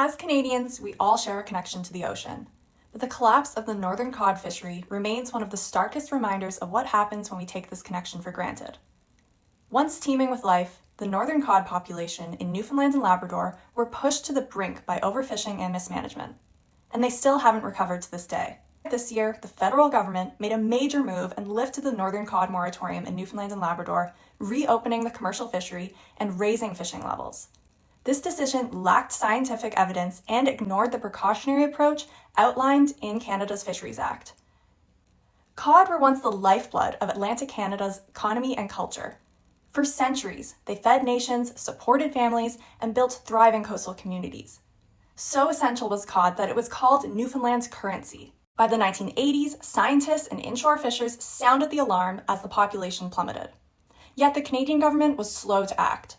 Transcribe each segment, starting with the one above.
As Canadians, we all share a connection to the ocean, but the collapse of the northern cod fishery remains one of the starkest reminders of what happens when we take this connection for granted. Once teeming with life, the northern cod population in Newfoundland and Labrador were pushed to the brink by overfishing and mismanagement, and they still haven't recovered to this day. This year, the federal government made a major move and lifted the northern cod moratorium in Newfoundland and Labrador, reopening the commercial fishery and raising fishing levels. This decision lacked scientific evidence and ignored the precautionary approach outlined in Canada's Fisheries Act. Cod were once the lifeblood of Atlantic Canada's economy and culture. For centuries, they fed nations, supported families, and built thriving coastal communities. So essential was cod that it was called Newfoundland's currency. By the 1980s, scientists and inshore fishers sounded the alarm as the population plummeted. Yet the Canadian government was slow to act.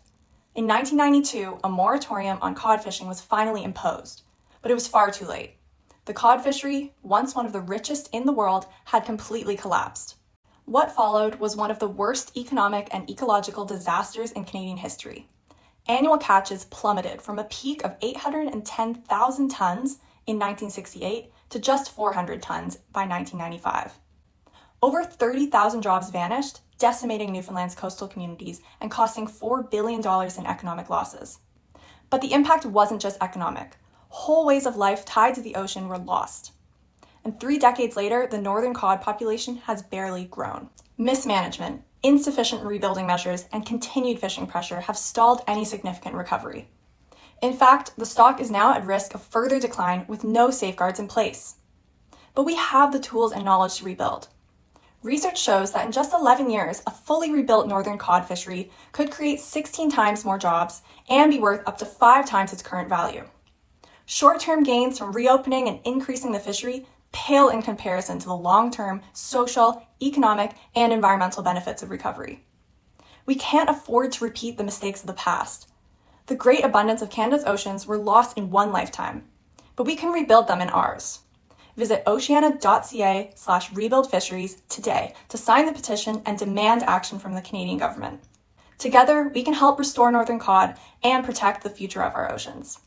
In 1992, a moratorium on cod fishing was finally imposed, but it was far too late. The cod fishery, once one of the richest in the world, had completely collapsed. What followed was one of the worst economic and ecological disasters in Canadian history. Annual catches plummeted from a peak of 810,000 tons in 1968 to just 400 tons by 1995. Over 30,000 jobs vanished, decimating Newfoundland's coastal communities and costing $4 billion in economic losses. But the impact wasn't just economic. Whole ways of life tied to the ocean were lost. And 3 decades later, the northern cod population has barely grown. Mismanagement, insufficient rebuilding measures, and continued fishing pressure have stalled any significant recovery. In fact, the stock is now at risk of further decline with no safeguards in place. But we have the tools and knowledge to rebuild. Research shows that in just 11 years, a fully rebuilt northern cod fishery could create 16 times more jobs and be worth up to 5 times its current value. Short-term gains from reopening and increasing the fishery pale in comparison to the long-term social, economic, and environmental benefits of recovery. We can't afford to repeat the mistakes of the past. The great abundance of Canada's oceans were lost in one lifetime, but we can rebuild them in ours. Visit oceana.ca/RebuildFisheries today to sign the petition and demand action from the Canadian government. Together, we can help restore northern cod and protect the future of our oceans.